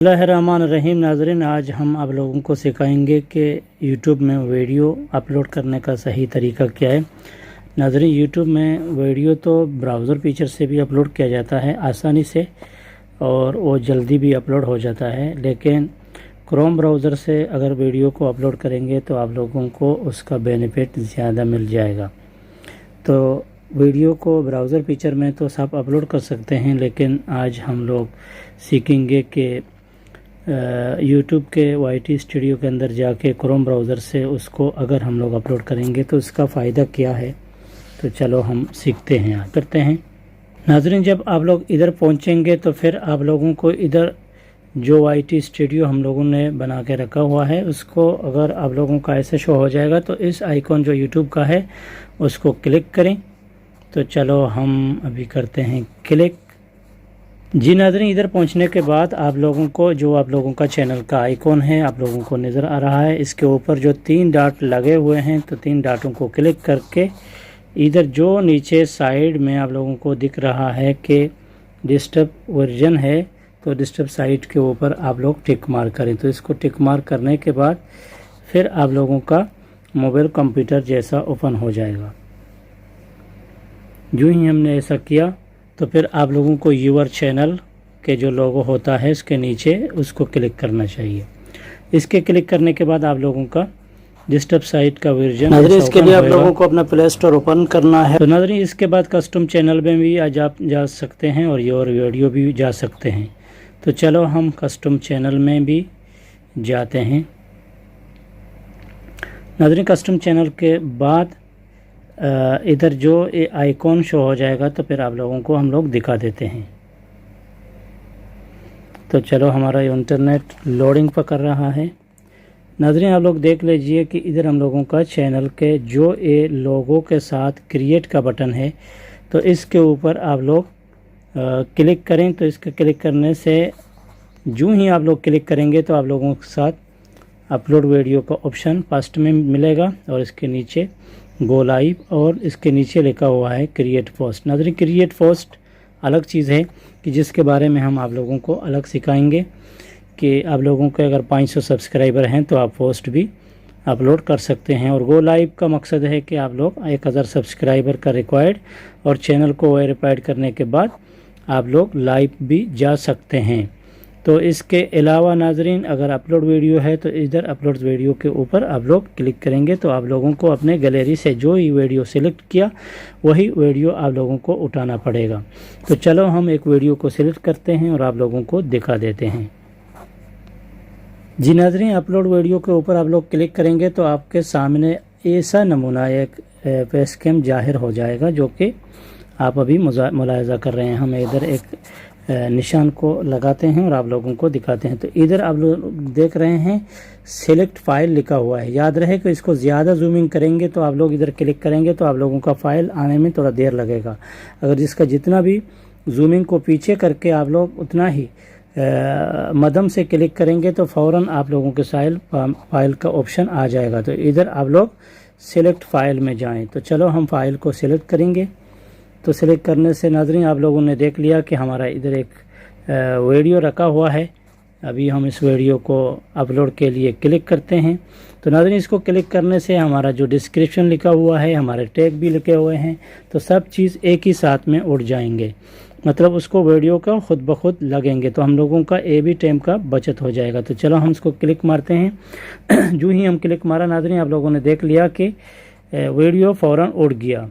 बिस्मिल्लाहिर्रहमानिर्रहीम। नाज़रीन, आज हम आप लोगों को सिखाएंगे कि यूट्यूब में वीडियो अपलोड करने का सही तरीका क्या है। नाज़रीन, यूट्यूब में वीडियो तो ब्राउज़र फीचर से भी अपलोड किया जाता है आसानी से और वो जल्दी भी अपलोड हो जाता है, लेकिन क्रोम ब्राउज़र से अगर वीडियो को अपलोड करेंगे तो आप लोगों को उसका बेनिफिट ज़्यादा मिल जाएगा। तो वीडियो को ब्राउज़र फीचर में तो सब अपलोड कर सकते हैं, लेकिन आज हम लोग सीखेंगे कि यूट्यूब के YT स्टूडियो के अंदर जाके क्रोम ब्राउज़र से उसको अगर हम लोग अपलोड करेंगे तो उसका फ़ायदा क्या है। तो चलो हम सीखते हैं, करते हैं। नाज़रीन, जब आप लोग इधर पहुंचेंगे तो फिर आप लोगों को इधर जो YT स्टूडियो हम लोगों ने बना के रखा हुआ है उसको अगर आप लोगों का ऐसे शो हो जाएगा तो इस आइकॉन जो यूट्यूब का है उसको क्लिक करें। तो चलो हम अभी करते हैं क्लिक। जी नाज़रीन, इधर पहुंचने के बाद आप लोगों को जो आप लोगों का चैनल का आइकॉन है आप लोगों को नज़र आ रहा है, इसके ऊपर जो 3 डॉट लगे हुए हैं तो 3 डॉटों को क्लिक करके इधर जो नीचे साइड में आप लोगों को दिख रहा है कि डिस्टर्ब वर्जन है, तो डिस्टर्ब साइट के ऊपर आप लोग टिक मार्क करें। तो इसको टिक मार्क करने के बाद फिर आप लोगों का मोबाइल कंप्यूटर जैसा ओपन हो जाएगा। जो ही हमने ऐसा किया तो फिर आप लोगों को यूर चैनल के जो लोगो होता है इसके नीचे उसको क्लिक करना चाहिए। इसके क्लिक करने के बाद आप लोगों का डिस्टर्ब साइट का वर्जन इसके लिए आप लोगों को अपना प्ले स्टोर ओपन करना है। तो नाज़रीन, इसके बाद कस्टम चैनल में भी आज आप जा सकते हैं और योर वीडियो भी जा सकते हैं। तो चलो हम कस्टम चैनल में भी जाते हैं। नाज़रीन, कस्टम चैनल के बाद इधर जो आइकॉन शो हो जाएगा तो फिर आप लोगों को हम लोग दिखा देते हैं। तो चलो, हमारा इंटरनेट लोडिंग पकड़ रहा है। नाज़रीन, आप लोग देख लीजिए कि इधर हम लोगों का चैनल के जो ये लोगो के साथ क्रिएट का बटन है तो इसके ऊपर आप लोग क्लिक करें। तो इसके क्लिक करने से जो ही आप लोग क्लिक करेंगे तो आप लोगों के साथ अपलोड वीडियो का ऑप्शन फर्स्ट में मिलेगा और इसके नीचे गो लाइव और इसके नीचे लिखा हुआ है क्रिएट पोस्ट। नाज़रीन, क्रिएट पोस्ट अलग चीज़ है कि जिसके बारे में हम आप लोगों को अलग सिखाएंगे कि आप लोगों के अगर 500 सब्सक्राइबर हैं तो आप पोस्ट भी अपलोड कर सकते हैं। और गो लाइव का मकसद है कि आप लोग 1000 सब्सक्राइबर का रिक्वायर्ड और चैनल को वेरीफाइड करने के बाद आप लोग लाइव भी जा सकते हैं। तो इसके अलावा नाज़रीन, अगर अपलोड वीडियो है तो इधर अपलोड वीडियो के ऊपर आप लोग क्लिक करेंगे तो आप लोगों को अपने गैलरी से जो ही वीडियो सिलेक्ट किया वही वीडियो आप लोगों को उठाना पड़ेगा। तो चलो हम एक वीडियो को सिलेक्ट करते हैं और आप लोगों को दिखा देते हैं। जी नाज़रीन, अपलोड वीडियो के ऊपर आप लोग क्लिक करेंगे तो आपके सामने ऐसा नमूना एक फेस कैम जाहिर हो जाएगा जो कि आप अभी मुलाहिजा कर रहे हैं। हम इधर एक निशान को लगाते हैं और आप लोगों को दिखाते हैं। तो इधर आप लोग देख रहे हैं सेलेक्ट फाइल लिखा हुआ है। याद रहे कि इसको ज़्यादा जूमिंग करेंगे तो आप लोग इधर क्लिक करेंगे तो आप लोगों का फाइल आने में थोड़ा देर लगेगा। अगर जिसका जितना भी जूमिंग को पीछे करके आप लोग उतना ही मध्यम से क्लिक करेंगे तो फ़ौरन आप लोगों के फाइल का ऑप्शन आ जाएगा। तो इधर आप लोग सेलेक्ट फाइल में जाएँ। तो चलो हम फाइल को सिलेक्ट करेंगे। तो सिलेक्ट करने से नाज़रीन आप लोगों ने देख लिया कि हमारा इधर एक वीडियो रखा हुआ है। अभी हम इस वीडियो को अपलोड के लिए क्लिक करते हैं। तो नाज़रीन, इसको क्लिक करने से हमारा जो डिस्क्रिप्शन लिखा हुआ है, हमारे टैग भी लिखे हुए हैं, तो सब चीज़ एक ही साथ में उड़ जाएंगे। मतलब उसको वीडियो का खुद ब खुद लगेंगे तो हम लोगों का भी टाइम का बचत हो जाएगा। तो चलो हम इसको क्लिक मारते हैं। जो ही हम क्लिक मारा नाज़रीन आप लोगों ने देख लिया कि वीडियो फ़ौरन उड़ गया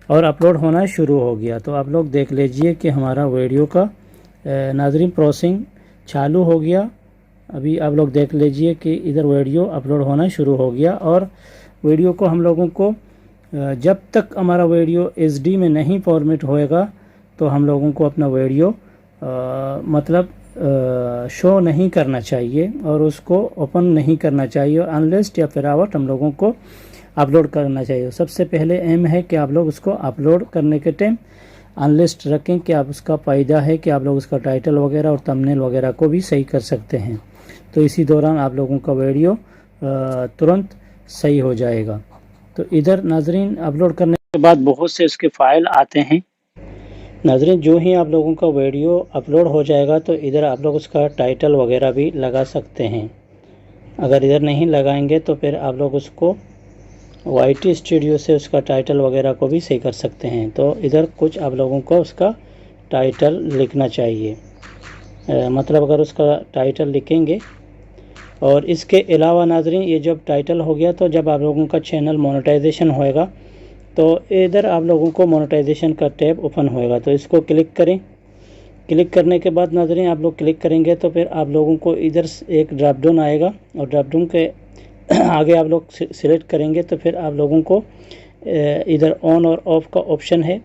और अपलोड होना शुरू हो गया। तो आप लोग देख लीजिए कि हमारा वीडियो का नाज़रीन प्रोसेसिंग चालू हो गया। अभी आप लोग देख लीजिए कि इधर वीडियो अपलोड होना शुरू हो गया और वीडियो को हम लोगों को जब तक हमारा वीडियो HD में नहीं फॉर्मेट होएगा तो हम लोगों को अपना वीडियो शो नहीं करना चाहिए और उसको ओपन नहीं करना चाहिए और अनलिस्ट या फिरावट हम लोगों को अपलोड करना चाहिए। सबसे पहले एम है कि आप लोग उसको अपलोड करने के टाइम अनलिस्ट रखें कि आप उसका फ़ायदा है कि आप लोग उसका टाइटल वगैरह और थंबनेल वगैरह को भी सही कर सकते हैं। तो इसी दौरान आप लोगों का वीडियो तुरंत सही हो जाएगा। तो इधर नाज़रीन अपलोड करने के बाद बहुत से इसके फ़ाइल आते हैं। नाज़रीन जो ही आप लोगों का वीडियो अपलोड हो जाएगा तो इधर आप लोग उसका टाइटल वगैरह भी लगा सकते हैं। अगर इधर नहीं लगाएंगे तो फिर आप लोग उसको YT स्टूडियो से उसका टाइटल वगैरह को भी सही कर सकते हैं। तो इधर कुछ आप लोगों को उसका टाइटल लिखना चाहिए, मतलब अगर उसका टाइटल लिखेंगे। और इसके अलावा नाज़रीन ये जब टाइटल हो गया तो जब आप लोगों का चैनल मोनेटाइजेशन होएगा तो इधर आप लोगों को मोनेटाइजेशन का टैब ओपन होएगा, तो इसको क्लिक करें। क्लिक करने के बाद नाज़रीन आप लोग क्लिक करेंगे तो फिर आप लोगों को इधर एक ड्रॉप डाउन आएगा और ड्रॉप डाउन के आगे आप लोग सिलेक्ट करेंगे तो फिर आप लोगों को इधर ऑन और ऑफ का ऑप्शन है।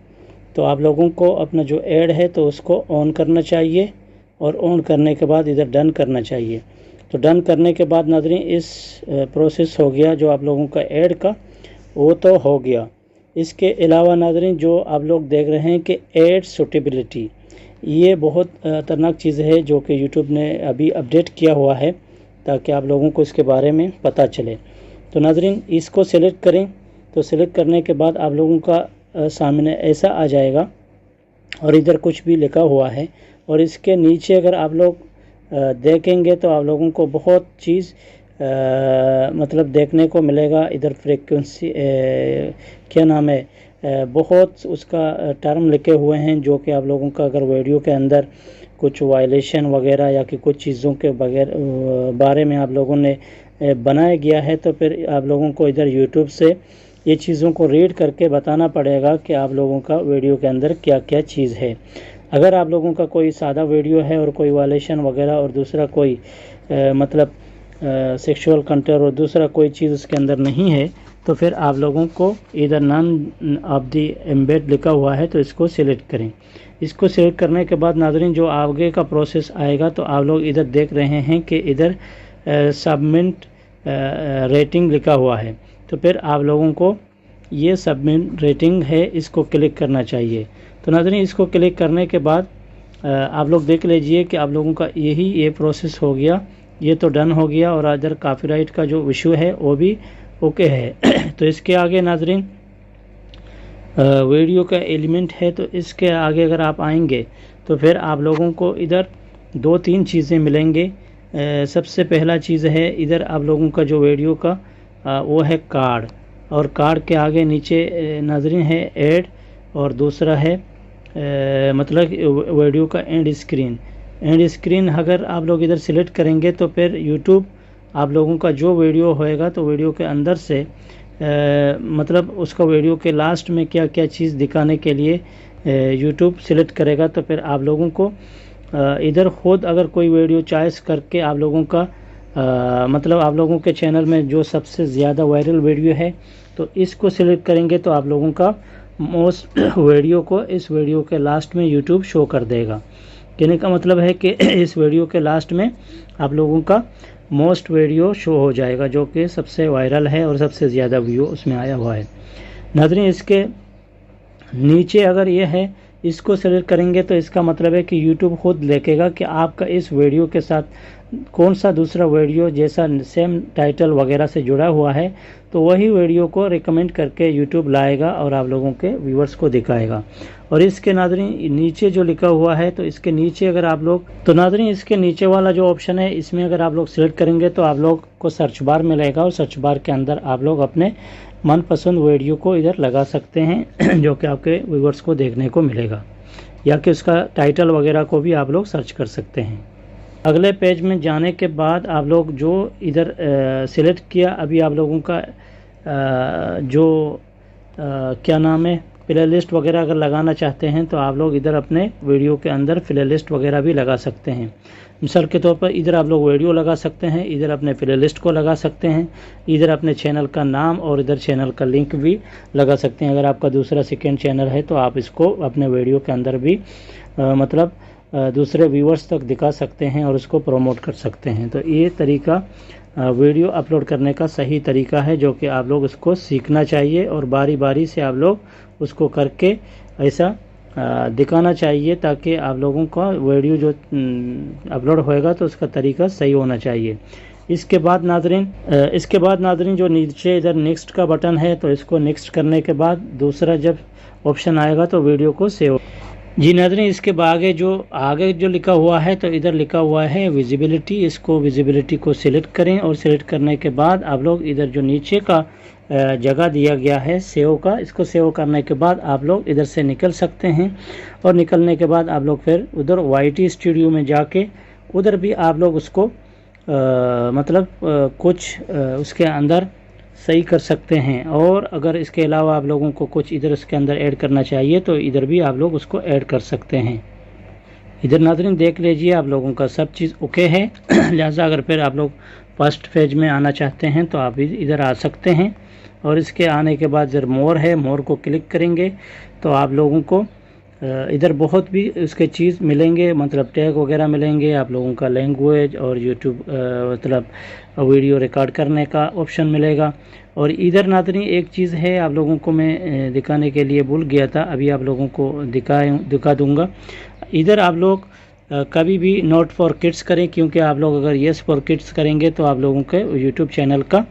तो आप लोगों को अपना जो ऐड है तो उसको ऑन करना चाहिए और ऑन करने के बाद इधर डन करना चाहिए। तो डन करने के बाद नाज़रीन इस प्रोसेस हो गया जो आप लोगों का ऐड का, वो तो हो गया। इसके अलावा नाज़रीन जो आप लोग देख रहे हैं कि ऐड सूटेबिलिटी, ये बहुत खतरनाक चीज़ है जो कि यूट्यूब ने अभी अपडेट किया हुआ है ताकि आप लोगों को इसके बारे में पता चले। तो नाज़रीन इसको सेलेक्ट करें। तो सेलेक्ट करने के बाद आप लोगों का सामने ऐसा आ जाएगा और इधर कुछ भी लिखा हुआ है और इसके नीचे अगर आप लोग देखेंगे तो आप लोगों को बहुत चीज़ मतलब देखने को मिलेगा। इधर फ्रीक्वेंसी क्या नाम है, बहुत उसका टर्म लिखे हुए हैं जो कि आप लोगों का अगर वीडियो के अंदर कुछ वायलेशन वगैरह या कि कुछ चीज़ों के बारे में आप लोगों ने बनाया गया है तो फिर आप लोगों को इधर यूट्यूब से ये चीज़ों को रीड करके बताना पड़ेगा कि आप लोगों का वीडियो के अंदर क्या क्या चीज़ है। अगर आप लोगों का कोई सादा वीडियो है और कोई वायलेशन वगैरह और दूसरा कोई मतलब सेक्सुअल कंटेंट और दूसरा कोई चीज़ उसके अंदर नहीं है तो फिर आप लोगों को इधर नन ऑफ दी एम्बेड लिखा हुआ है तो इसको सिलेक्ट करें। इसको सिलेक्ट करने के बाद नाज़रीन जो आगे का प्रोसेस आएगा तो आप लोग इधर देख रहे हैं कि इधर सबमिट रेटिंग लिखा हुआ है। तो फिर आप लोगों को ये सबमिट रेटिंग है इसको क्लिक करना चाहिए। तो नाज़रीन इसको क्लिक करने के बाद आप लोग देख लीजिए कि आप लोगों का ये प्रोसेस हो गया, ये तो डन हो गया और इधर कॉपीराइट का जो इशू है वो भी ओके है। तो इसके आगे नाज़रीन वीडियो का एलिमेंट है तो इसके आगे अगर आप आएंगे तो फिर आप लोगों को इधर 2-3 चीज़ें मिलेंगे। सबसे पहला चीज़ है इधर आप लोगों का जो वीडियो का वो है कार्ड, और कार्ड के आगे नीचे नाज़रीन है ऐड, और दूसरा है मतलब वीडियो का एंड स्क्रीन। एंड स्क्रीन अगर आप लोग इधर सिलेक्ट करेंगे तो फिर यूट्यूब आप लोगों का जो वीडियो होएगा तो वीडियो के अंदर से मतलब उसका वीडियो के लास्ट में क्या क्या चीज़ दिखाने के लिए यूट्यूब सिलेक्ट करेगा। तो फिर आप लोगों को इधर खुद अगर कोई वीडियो चॉइस करके आप लोगों का मतलब आप लोगों के चैनल में जो सबसे ज़्यादा वायरल वीडियो है तो इसको सिलेक्ट करेंगे तो आप लोगों का मोस्ट वीडियो को इस वीडियो के लास्ट में यूट्यूब शो कर देगा। कहने का मतलब है कि इस वीडियो के लास्ट में आप लोगों का मोस्ट वीडियो शो हो जाएगा जो कि सबसे वायरल है और सबसे ज़्यादा व्यू उसमें आया हुआ है। नाज़रीन इसके नीचे अगर ये है इसको सेलेक्ट करेंगे तो इसका मतलब है कि यूट्यूब खुद देखेगा कि आपका इस वीडियो के साथ कौन सा दूसरा वीडियो जैसा सेम टाइटल वगैरह से जुड़ा हुआ है तो वही वीडियो को रिकमेंड करके यूट्यूब लाएगा और आप लोगों के व्यूअर्स को दिखाएगा। और इसके नाज़रीन नीचे जो लिखा हुआ है तो इसके नीचे अगर आप लोग तो नाज़रीन इसके नीचे वाला जो ऑप्शन है इसमें अगर आप लोग सिलेक्ट करेंगे तो आप लोग को सर्च बार मिलेगा और सर्च बार के अंदर आप लोग अपने मनपसंद वीडियो को इधर लगा सकते हैं जो कि आपके व्यूअर्स को देखने को मिलेगा, या कि उसका टाइटल वगैरह को भी आप लोग सर्च कर सकते हैं। अगले पेज में जाने के बाद आप लोग जो इधर सिलेक्ट किया अभी आप लोगों का क्या नाम है प्ले लिस्ट वगैरह अगर लगाना चाहते हैं तो आप लोग इधर अपने वीडियो के अंदर प्ले लिस्ट वगैरह भी लगा सकते हैं। मिसाल के तौर पर इधर आप लोग वीडियो लगा सकते हैं, इधर अपने प्ले लिस्ट को लगा सकते हैं, इधर अपने चैनल का नाम और इधर चैनल का लिंक भी लगा सकते हैं। अगर आपका दूसरा सेकेंड चैनल है तो आप इसको अपने वीडियो के अंदर भी मतलब दूसरे व्यूअर्स तक दिखा सकते हैं और उसको प्रमोट कर सकते हैं। तो ये तरीका वीडियो अपलोड करने का सही तरीका है जो कि आप लोग उसको सीखना चाहिए और बारी बारी से आप लोग उसको करके ऐसा दिखाना चाहिए ताकि आप लोगों का वीडियो जो अपलोड होएगा तो उसका तरीका सही होना चाहिए। इसके बाद नाज़रीन जो नीचे इधर नेक्स्ट का बटन है तो इसको नेक्स्ट करने के बाद दूसरा जब ऑप्शन आएगा तो वीडियो को सेव جی नाज़रीन, इसके आगे जो लिखा हुआ है तो इधर लिखा हुआ है विजिबिलिटी। इसको विजिबिलिटी को सिलेक्ट करें और सिलेक्ट करने के बाद आप लोग इधर जो नीचे का जगह दिया गया है सेव का, इसको सेव करने के बाद आप लोग इधर से निकल सकते हैं। और निकलने के बाद आप लोग फिर उधर YT स्टूडियो में जाके उधर भी आप लोग उसको कुछ उसके अंदर सही कर सकते हैं। और अगर इसके अलावा आप लोगों को कुछ इधर इसके अंदर ऐड करना चाहिए तो इधर भी आप लोग उसको ऐड कर सकते हैं। इधर नाज़रीन देख लीजिए, आप लोगों का सब चीज़ ओके है। लिहाजा अगर फिर आप लोग फर्स्ट पेज में आना चाहते हैं तो आप इधर आ सकते हैं। और इसके आने के बाद इधर मोर है, मोर को क्लिक करेंगे तो आप लोगों को इधर बहुत भी उसके चीज़ मिलेंगे, मतलब टैग वगैरह मिलेंगे, आप लोगों का लैंग्वेज और यूट्यूब वीडियो रिकॉर्ड करने का ऑप्शन मिलेगा। और इधर नाज़रीन एक चीज़ है आप लोगों को मैं दिखाने के लिए भूल गया था, अभी आप लोगों को दिखा दूंगा। इधर आप लोग कभी भी नॉट फॉर किड्स करें, क्योंकि आप लोग अगर येस फॉर किड्स करेंगे तो आप लोगों के यूट्यूब चैनल का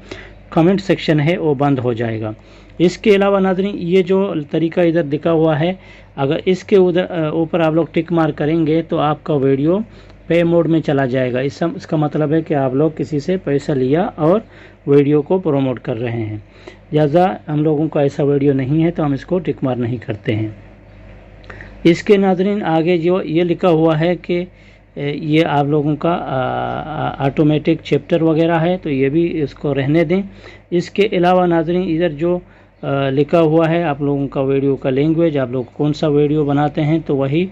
कमेंट सेक्शन है वो बंद हो जाएगा। इसके अलावा नाज़रीन ये जो तरीका इधर दिखा हुआ है, अगर इसके ऊपर आप लोग टिक मार करेंगे तो आपका वीडियो पे मोड में चला जाएगा। इसका मतलब है कि आप लोग किसी से पैसा लिया और वीडियो को प्रोमोट कर रहे हैं। लिहाजा हम लोगों का ऐसा वीडियो नहीं है तो हम इसको टिक मार नहीं करते हैं। इसके नाज़रीन आगे जो ये लिखा हुआ है कि ये आप लोगों का ऑटोमेटिक चैप्टर वगैरह है तो ये भी इसको रहने दें। इसके अलावा नाज़रीन इधर जो लिखा हुआ है आप लोगों का वीडियो का लैंग्वेज, आप लोग कौन सा वीडियो बनाते हैं तो वही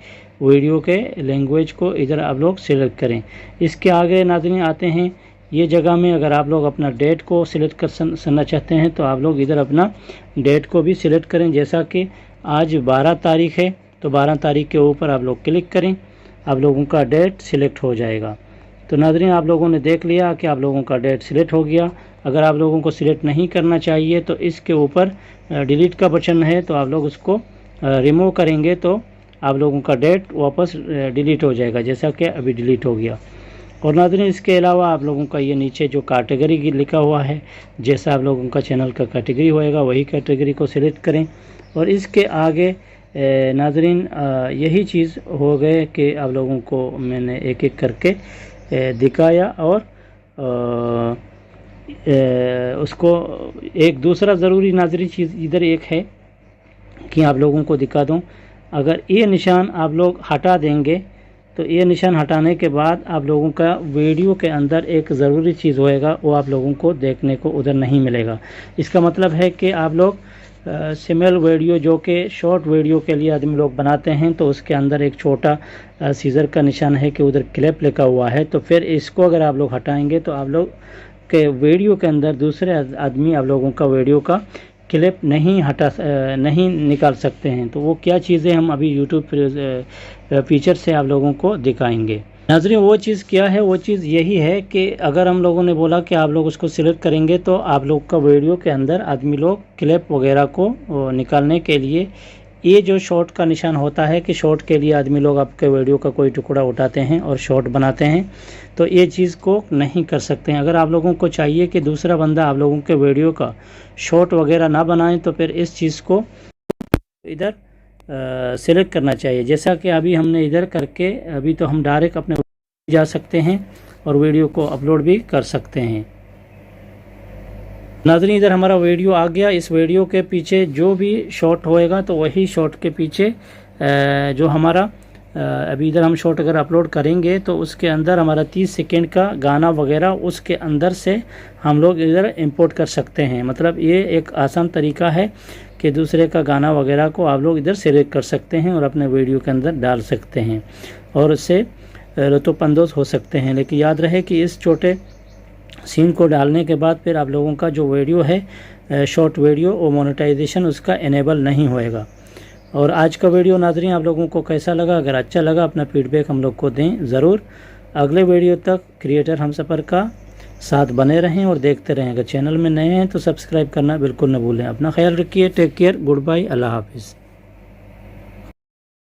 वीडियो के लैंग्वेज को इधर आप लोग सिलेक्ट करें। इसके आगे नाज़रीन आते हैं ये जगह में, अगर आप लोग अपना डेट को सिलेक्ट करना चाहते हैं तो आप लोग इधर अपना डेट को भी सिलेक्ट करें। जैसा कि आज 12 तारीख है तो 12 तारीख के ऊपर आप लोग क्लिक करें, आप लोगों का डेट सिलेक्ट हो जाएगा। तो नाज़रीन आप लोगों ने देख लिया कि आप लोगों का डेट सिलेक्ट हो गया। अगर आप लोगों को सिलेक्ट नहीं करना चाहिए तो इसके ऊपर डिलीट का बटन है, तो आप लोग उसको रिमूव करेंगे तो आप लोगों का डेट वापस डिलीट हो जाएगा, जैसा कि अभी डिलीट हो गया। और नाज़रीन इसके अलावा आप लोगों का ये नीचे जो कैटेगरी लिखा हुआ है, जैसा आप लोगों का चैनल का कैटेगरी होएगा वही कैटेगरी को सिलेक्ट करें। और इसके आगे नाज़रीन यही चीज़ हो गए कि आप लोगों को मैंने एक एक करके दिखाया। और उसको एक दूसरा ज़रूरी नाज़रीन चीज़ इधर एक है कि आप लोगों को दिखा दूं, अगर ये निशान आप लोग हटा देंगे तो ये निशान हटाने के बाद आप लोगों का वीडियो के अंदर एक ज़रूरी चीज़ होएगा, वो आप लोगों को देखने को उधर नहीं मिलेगा। इसका मतलब है कि आप लोग सिमिलर वीडियो जो कि शॉर्ट वीडियो के लिए आदमी लोग बनाते हैं तो उसके अंदर एक छोटा सीजर का निशान है कि उधर क्लिप लिखा हुआ है, तो फिर इसको अगर आप लोग हटाएंगे तो आप लोग के वीडियो के अंदर दूसरे आदमी आप लोगों का वीडियो का क्लिप नहीं निकाल सकते हैं। तो वो क्या चीज़ें हम अभी यूट्यूब फीचर से आप लोगों को दिखाएंगे। नाज़रीन वो चीज़ क्या है, वो चीज़ यही है कि अगर हम लोगों ने बोला कि आप लोग उसको सिलेक्ट करेंगे तो आप लोग का वीडियो के अंदर आदमी लोग क्लिप वगैरह को निकालने के लिए ये जो शॉर्ट का निशान होता है कि शॉर्ट के लिए आदमी लोग आपके वीडियो का कोई टुकड़ा उठाते हैं और शॉर्ट बनाते हैं, तो ये चीज़ को नहीं कर सकते हैं। अगर आप लोगों को चाहिए कि दूसरा बंदा आप लोगों के वीडियो का शॉर्ट वगैरह ना बनाए तो फिर इस चीज़ को इधर सिलेक्ट करना चाहिए। जैसा कि अभी हमने इधर करके अभी तो हम डायरेक्ट अपने जा सकते हैं और वीडियो को अपलोड भी कर सकते हैं। नाज़रीन इधर हमारा वीडियो आ गया। इस वीडियो के पीछे जो भी शॉट होएगा तो वही शॉट के पीछे जो हमारा अभी इधर हम शॉट अगर अपलोड करेंगे तो उसके अंदर हमारा 30 सेकेंड का गाना वगैरह उसके अंदर से हम लोग इधर इंपोर्ट कर सकते हैं। मतलब ये एक आसान तरीका है कि दूसरे का गाना वगैरह को आप लोग इधर सिलेक्ट कर सकते हैं और अपने वीडियो के अंदर डाल सकते हैं और उससे लुत्फ़अंदोज़ हो सकते हैं। लेकिन याद रहे कि इस छोटे सीन को डालने के बाद फिर आप लोगों का जो वीडियो है शॉर्ट वीडियो वो मोनेटाइजेशन उसका इनेबल नहीं होएगा। और आज का वीडियो नाज़रीन आप लोगों को कैसा लगा, अगर अच्छा लगा अपना फीडबैक हम लोग को दें ज़रूर। अगले वीडियो तक क्रिएटर हमसफ़र का साथ बने रहें और देखते रहें। अगर चैनल में नए हैं तो सब्सक्राइब करना बिल्कुल न भूलें। अपना ख्याल रखिए। Take care. Good bye. अल्लाह हाफिज़।